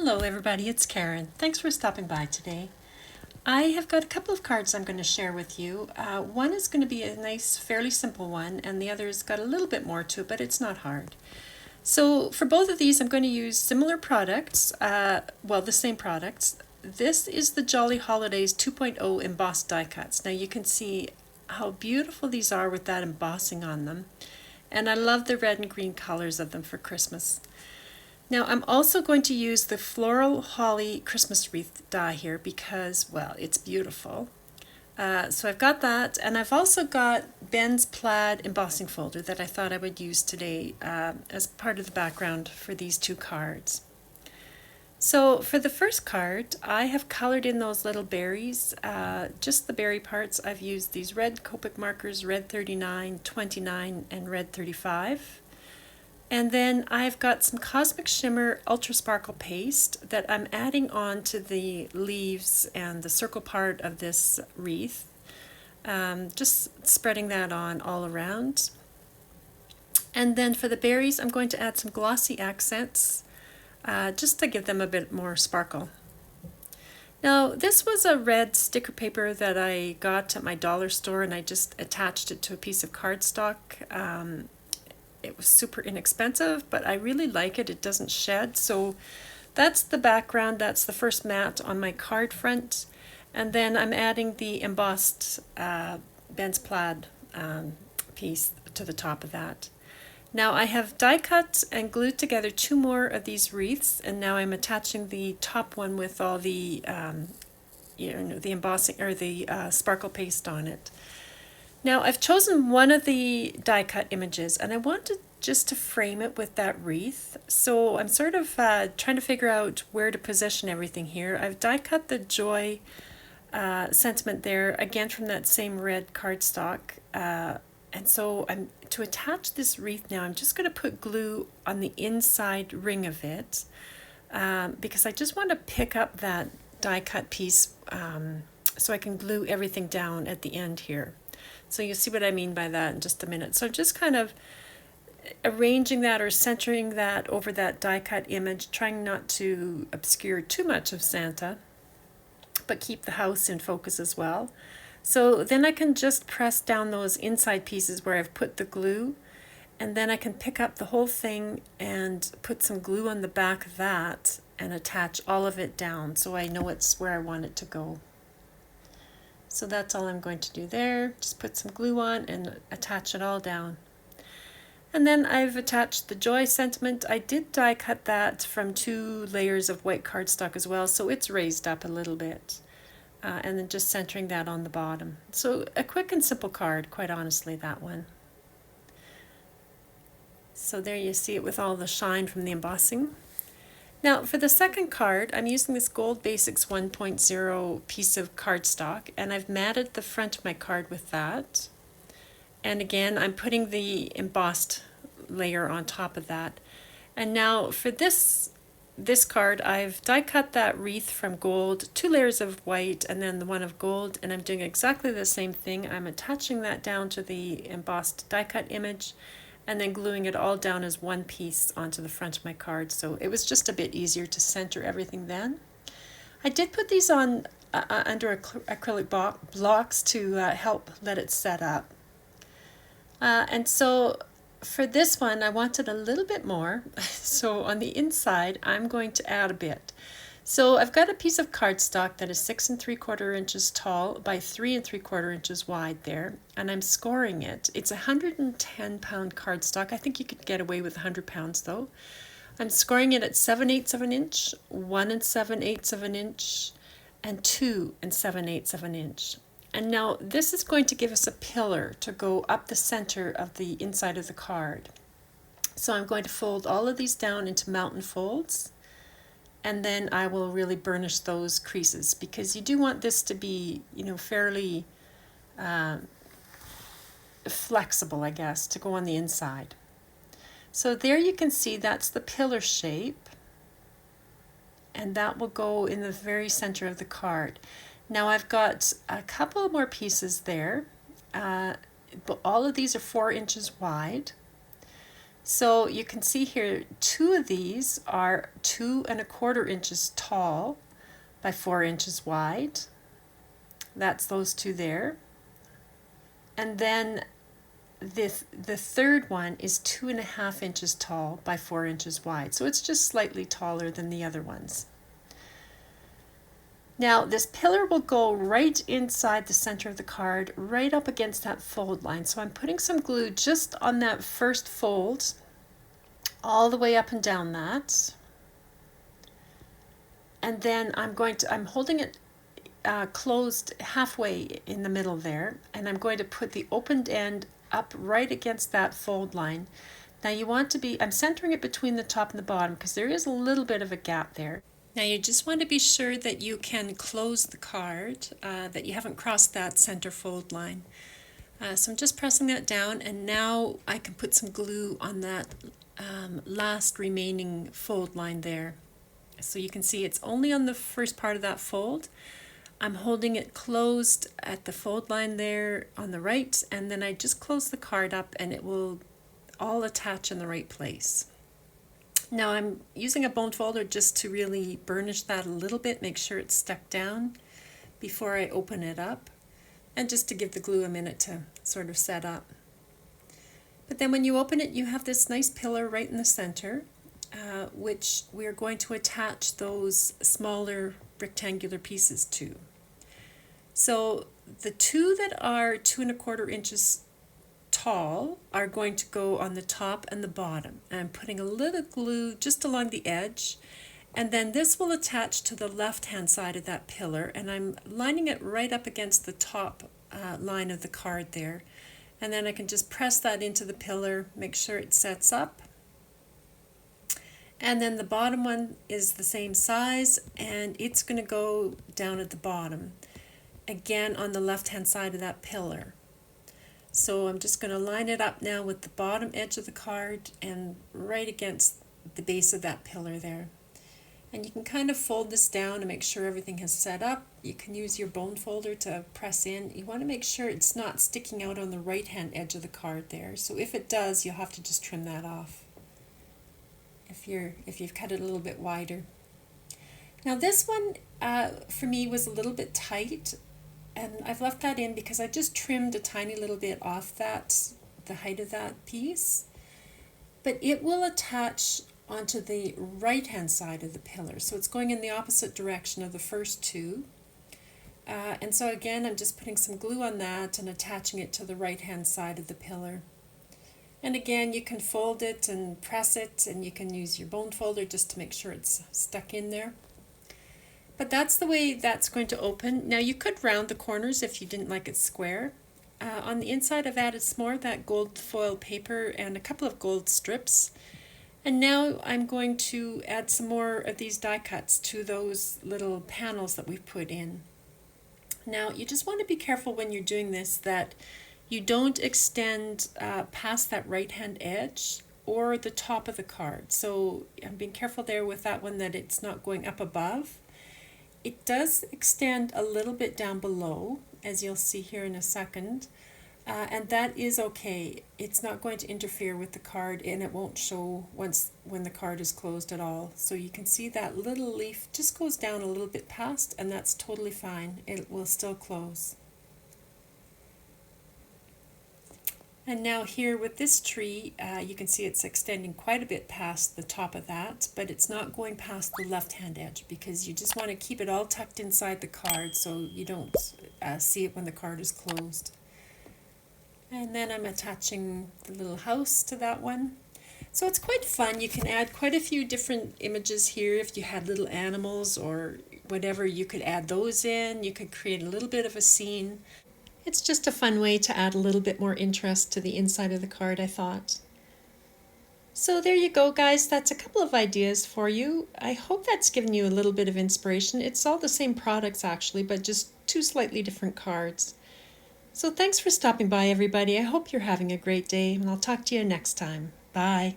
Hello everybody, it's Karen. Thanks for stopping by today. I have got a couple of cards I'm going to share with you. One is going to be a nice, fairly simple one, and the other's got a little bit more to it, but it's not hard. So for both of these, I'm going to use similar products, the same products. This is the Jolly Holidays 2.0 embossed die cuts. Now you can see how beautiful these are with that embossing on them. And I love the red and green colors of them for Christmas. Now I'm also going to use the Floral Holly Christmas wreath die here because, well, it's beautiful. So I've got that, and I've also got Ben's plaid embossing folder that I thought I would use today as part of the background for these two cards. So for the first card, I have colored in those little berries, just the berry parts. I've used these red Copic markers, red 39, 29, and red 35. And then I've got some Cosmic Shimmer Ultra Sparkle paste that I'm adding on to the leaves and the circle part of this wreath. Just spreading that on all around. And then for the berries, I'm going to add some glossy accents just to give them a bit more sparkle. Now, this was a red sticker paper that I got at my dollar store, and I just attached it to a piece of cardstock. It was super inexpensive, but I really like it. It doesn't shed. So that's the background. That's the first mat on my card front. And then I'm adding the embossed Ben's plaid piece to the top of that. Now I have die cut and glued together two more of these wreaths, and now I'm attaching the top one with all the the embossing or the sparkle paste on it. Now I've chosen one of the die cut images, and I wanted just to frame it with that wreath. So I'm sort of trying to figure out where to position everything here. I've die cut the joy sentiment there, again from that same red cardstock. And so to attach this wreath now, I'm just going to put glue on the inside ring of it because I just want to pick up that die cut piece so I can glue everything down at the end here. So you'll see what I mean by that in just a minute. So I'm just kind of arranging that or centering that over that die cut image, trying not to obscure too much of Santa, but keep the house in focus as well. So then I can just press down those inside pieces where I've put the glue, and then I can pick up the whole thing and put some glue on the back of that and attach all of it down so I know it's where I want it to go. So that's all I'm going to do there. Just put some glue on and attach it all down. And then I've attached the joy sentiment. I did die cut that from 2 layers of white cardstock as well, so it's raised up a little bit. And then just centering that on the bottom. So a quick and simple card, quite honestly, that one. So there you see it with all the shine from the embossing. Now for the second card, I'm using this Gold Basics 1.0 piece of cardstock, and I've matted the front of my card with that. And again, I'm putting the embossed layer on top of that. And now for this card, I've die cut that wreath from gold, 2 layers of white and then the one of gold, and I'm doing exactly the same thing. I'm attaching that down to the embossed die cut image and then gluing it all down as one piece onto the front of my card. So it was just a bit easier to center everything then. I did put these on under acrylic blocks to help let it set up. And so for this one, I wanted a little bit more. So on the inside, I'm going to add a bit. So I've got a piece of cardstock that is 6 3/4 inches tall by 3 3/4 inches wide there, and I'm scoring it. It's 110-pound cardstock. I think you could get away with 100 pounds though. I'm scoring it at 7/8 of an inch, 1 7/8 of an inch, and 2 7/8 of an inch. And now this is going to give us a pillar to go up the center of the inside of the card. So I'm going to fold all of these down into mountain folds, and then I will really burnish those creases because you do want this to be, fairly flexible, I guess, to go on the inside. So there you can see that's the pillar shape, and that will go in the very center of the card. Now I've got a couple more pieces there, but all of these are 4 inches wide. So you can see here, 2 of these are 2¼ inches tall by 4 inches wide. That's those 2 there. And then the third one is 2½ inches tall by 4 inches wide. So it's just slightly taller than the other ones. Now this pillar will go right inside the center of the card, right up against that fold line. So I'm putting some glue just on that first fold, all the way up and down that. And then I'm holding it closed halfway in the middle there, and I'm going to put the opened end up right against that fold line. Now you want to be, I'm centering it between the top and the bottom because there is a little bit of a gap there. Now you just want to be sure that you can close the card, that you haven't crossed that center fold line. So I'm just pressing that down, and now I can put some glue on that last remaining fold line there. So you can see it's only on the first part of that fold. I'm holding it closed at the fold line there on the right, and then I just close the card up and it will all attach in the right place. Now I'm using a bone folder just to really burnish that a little bit, make sure it's stuck down before I open it up, and just to give the glue a minute to sort of set up. But then when you open it, you have this nice pillar right in the center, which we're going to attach those smaller rectangular pieces to. So the 2 that are 2¼ inches tall are going to go on the top and the bottom. And I'm putting a little glue just along the edge, and then this will attach to the left hand side of that pillar, and I'm lining it right up against the top line of the card there. And then I can just press that into the pillar, make sure it sets up. And then the bottom one is the same size, and it's going to go down at the bottom, again on the left hand side of that pillar. So I'm just going to line it up now with the bottom edge of the card and right against the base of that pillar there. And you can kind of fold this down to make sure everything has set up. You can use your bone folder to press in. You want to make sure it's not sticking out on the right hand edge of the card there. So if it does, you'll have to just trim that off if you've cut it a little bit wider. Now this one for me was a little bit tight, and I've left that in because I just trimmed a tiny little bit off the height of that piece. But it will attach onto the right hand side of the pillar, so it's going in the opposite direction of the first 2. And so again, I'm just putting some glue on that and attaching it to the right hand side of the pillar. And again, you can fold it and press it, and you can use your bone folder just to make sure it's stuck in there. But that's the way that's going to open. Now you could round the corners if you didn't like it square. On the inside I've added some more of that gold foil paper and a couple of gold strips. And now I'm going to add some more of these die cuts to those little panels that we've put in. Now you just want to be careful when you're doing this that you don't extend past that right hand edge or the top of the card. So I'm being careful there with that one that it's not going up above. It does extend a little bit down below, as you'll see here in a second, and that is okay. It's not going to interfere with the card, and it won't show when the card is closed at all. So you can see that little leaf just goes down a little bit past, and that's totally fine. It will still close. And now here with this tree, you can see it's extending quite a bit past the top of that, but it's not going past the left-hand edge because you just want to keep it all tucked inside the card so you don't see it when the card is closed. And then I'm attaching the little house to that one. So it's quite fun. You can add quite a few different images here. If you had little animals or whatever, you could add those in. You could create a little bit of a scene. It's just a fun way to add a little bit more interest to the inside of the card, I thought. So there you go, guys. That's a couple of ideas for you. I hope that's given you a little bit of inspiration. It's all the same products actually, but just 2 slightly different cards. So thanks for stopping by, everybody. I hope you're having a great day, and I'll talk to you next time. Bye.